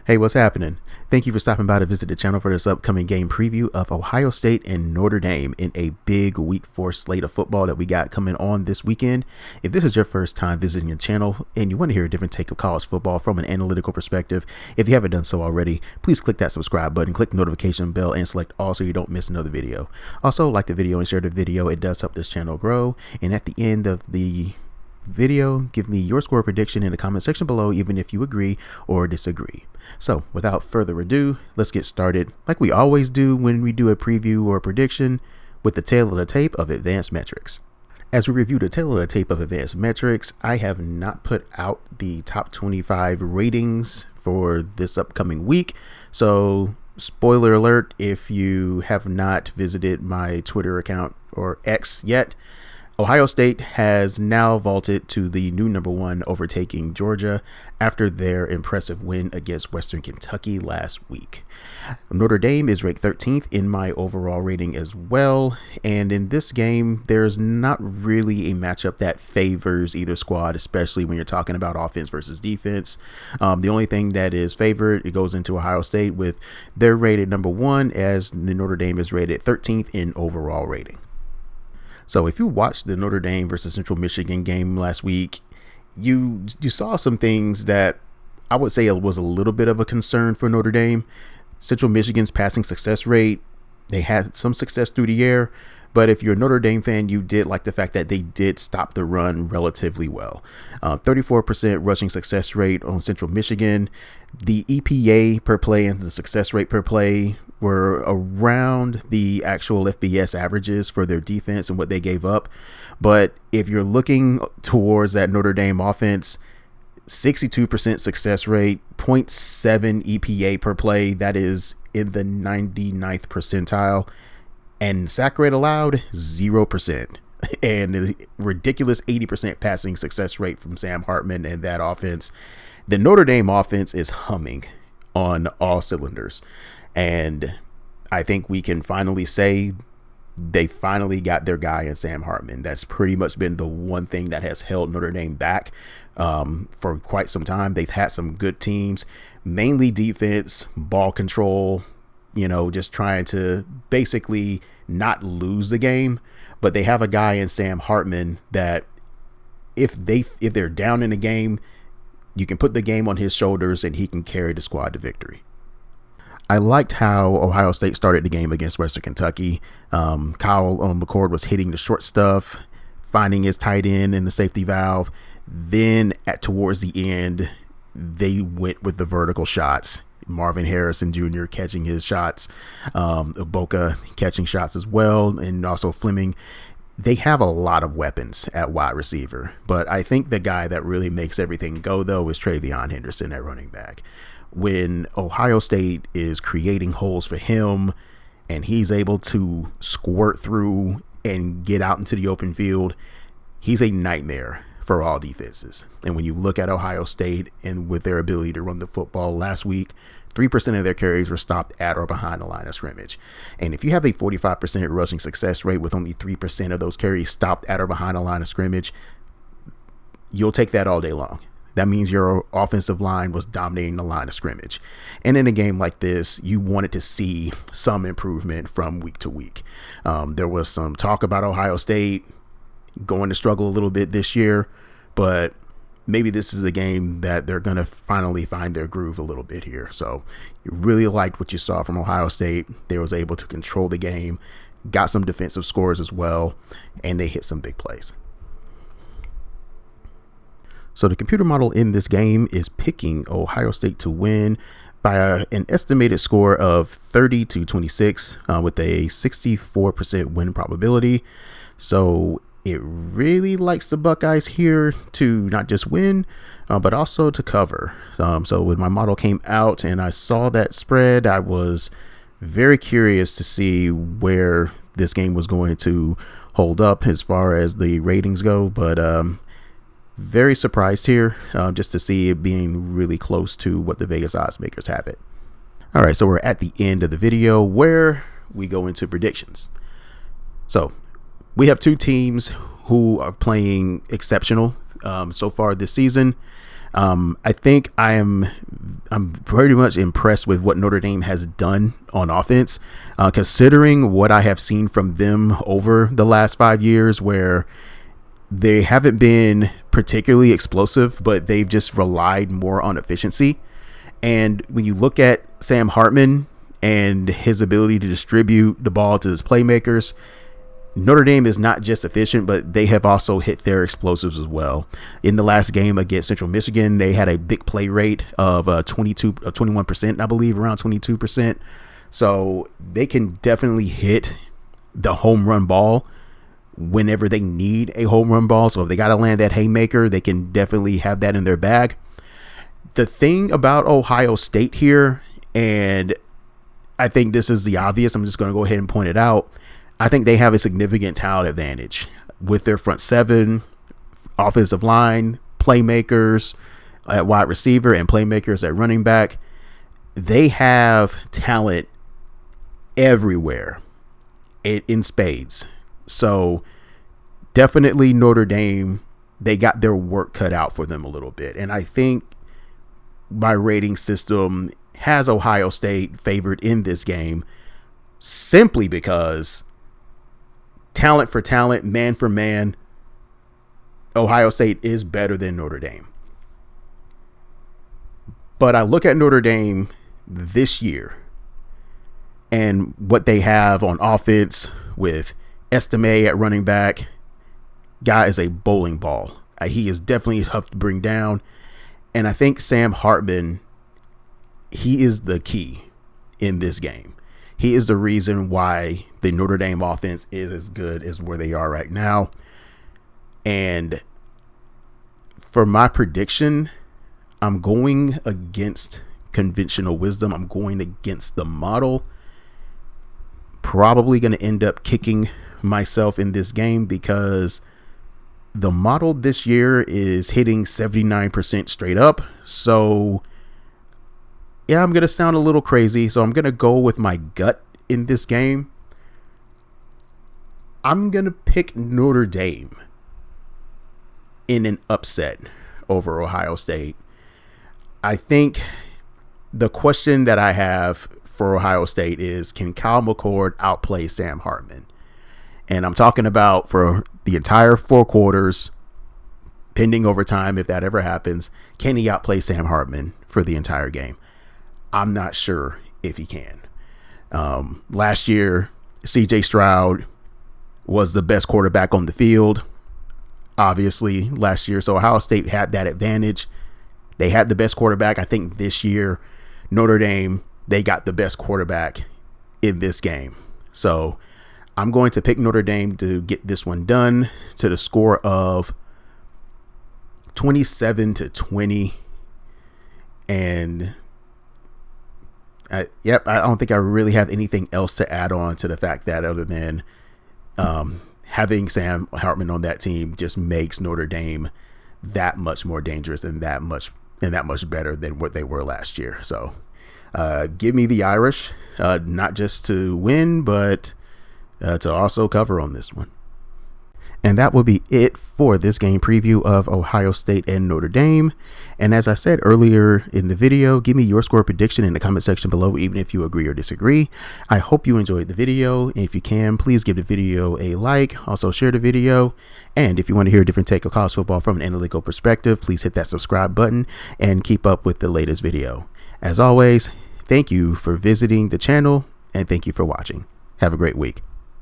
Hey, what's happening? Thank you for stopping by to visit the channel for this upcoming game preview of Ohio State and Notre Dame in a big week 4 slate of football that we got coming on this weekend. If this is your first time visiting the channel and you want to hear a different take of college football from an analytical perspective, if you haven't done so already, please click that subscribe button, click the notification bell, and select all so you don't miss another video. Also, like the video and share the video. It does help this channel grow. And at the end of the video, give me your score prediction in the comment section below, even if you agree or disagree. So without further ado, let's get started like we always do when we do a preview or a prediction, with the tail of the tape of advanced metrics. As we review the tail of the tape of advanced metrics, I have not put out the top 25 ratings for this upcoming week, so spoiler alert if you have not visited my Twitter account or X yet. Ohio State has now vaulted to the new #1, overtaking Georgia after their impressive win against Western Kentucky last week. Notre Dame is ranked 13th in my overall rating as well, and in this game, there's not really a matchup that favors either squad, especially when you're talking about offense versus defense. The only thing that is favored, it goes into Ohio State with their rated #1, as the Notre Dame is rated 13th in overall rating. So if you watched the Notre Dame versus Central Michigan game last week, you saw some things that I would say it was a little bit of a concern for Notre Dame. Central Michigan's passing success rate, they had some success through the air, but if you're a Notre Dame fan, you did like the fact that they did stop the run relatively well. 34% rushing success rate on Central Michigan. The EPA per play and the success rate per play were around the actual FBS averages for their defense and what they gave up. But if you're looking towards that Notre Dame offense, 62% success rate, 0.7 EPA per play, that is in the 99th percentile, and sack rate allowed 0%, and a ridiculous 80% passing success rate from Sam Hartman and that offense. The Notre Dame offense is humming on all cylinders, and I think we can finally say they finally got their guy in Sam Hartman. That's pretty much been the one thing that has held Notre Dame back for quite some time. They've had some good teams, mainly defense, ball control, just trying to basically not lose the game. But they have a guy in Sam Hartman that if they're down in the game, you can put the game on his shoulders and he can carry the squad to victory. I liked how Ohio State started the game against Western Kentucky. Kyle McCord was hitting the short stuff, finding his tight end in the safety valve. Then towards the end, they went with the vertical shots. Marvin Harrison Jr. catching his shots, Boca catching shots as well, and also Fleming. They have a lot of weapons at wide receiver, but I think the guy that really makes everything go, though, is Travion Henderson at running back. When Ohio State is creating holes for him and he's able to squirt through and get out into the open field, he's a nightmare for all defenses. And when you look at Ohio State and with their ability to run the football last week, 3% of their carries were stopped at or behind the line of scrimmage. And if you have a 45% rushing success rate with only 3% of those carries stopped at or behind the line of scrimmage, you'll take that all day long. That means your offensive line was dominating the line of scrimmage. And in a game like this, you wanted to see some improvement from week to week. There was some talk about Ohio State going to struggle a little bit this year, but maybe this is a game that they're going to finally find their groove a little bit here. So you really liked what you saw from Ohio State. They was able to control the game, got some defensive scores as well, and they hit some big plays. So the computer model in this game is picking Ohio State to win by an estimated score of 30-26 with a 64% win probability. So it really likes the Buckeyes here to not just win, but also to cover. So when my model came out and I saw that spread, I was very curious to see where this game was going to hold up as far as the ratings go. But very surprised here just to see it being really close to what the Vegas odds makers have it. All right, so we're at the end of the video where we go into predictions. So we have two teams who are playing exceptional so far this season. I think I'm pretty much impressed with what Notre Dame has done on offense, considering what I have seen from them over the last 5 years, where they haven't been particularly explosive, but they've just relied more on efficiency. And when you look at Sam Hartman and his ability to distribute the ball to his playmakers, Notre Dame is not just efficient, but they have also hit their explosives as well. In the last game against Central Michigan, they had a big play rate of 21%, I believe, around 22%. So they can definitely hit the home run ball whenever they need a home run ball. So if they got to land that haymaker, they can definitely have that in their bag. The thing about Ohio State here, and I think this is the obvious, I'm just going to go ahead and point it out. I think they have a significant talent advantage with their front seven, offensive line, playmakers at wide receiver, and playmakers at running back. They have talent everywhere in spades. So definitely Notre Dame, they got their work cut out for them a little bit. And I think my rating system has Ohio State favored in this game simply because talent for talent, man for man, Ohio State is better than Notre Dame. But I look at Notre Dame this year and what they have on offense with Estime at running back. Guy is a bowling ball. He is definitely tough to bring down. And I think Sam Hartman, he is the key in this game. He is the reason why the Notre Dame offense is as good as where they are right now. And for my prediction, I'm going against conventional wisdom. I'm going against the model. Probably going to end up kicking myself in this game because the model this year is hitting 79% straight up. So yeah, I'm going to sound a little crazy. So I'm going to go with my gut in this game. I'm going to pick Notre Dame in an upset over Ohio State. I think the question that I have for Ohio State is, can Kyle McCord outplay Sam Hartman? And I'm talking about for the entire 4 quarters, pending overtime, if that ever happens, can he outplay Sam Hartman for the entire game? I'm not sure if he can. Last year, CJ Stroud was the best quarterback on the field, obviously, last year. So Ohio State had that advantage. They had the best quarterback. I think this year, Notre Dame, they got the best quarterback in this game. So I'm going to pick Notre Dame to get this one done to the score of 27-20. And I don't think I really have anything else to add on to the fact that other than having Sam Hartman on that team just makes Notre Dame that much more dangerous and that much better than what they were last year. So give me the Irish, not just to win, but to also cover on this one. And that will be it for this game preview of Ohio State and Notre Dame. And as I said earlier in the video, give me your score prediction in the comment section below, even if you agree or disagree. I hope you enjoyed the video. And if you can, please give the video a like. Also share the video. And if you want to hear a different take of college football from an analytical perspective, please hit that subscribe button and keep up with the latest video. As always, thank you for visiting the channel and thank you for watching. Have a great week.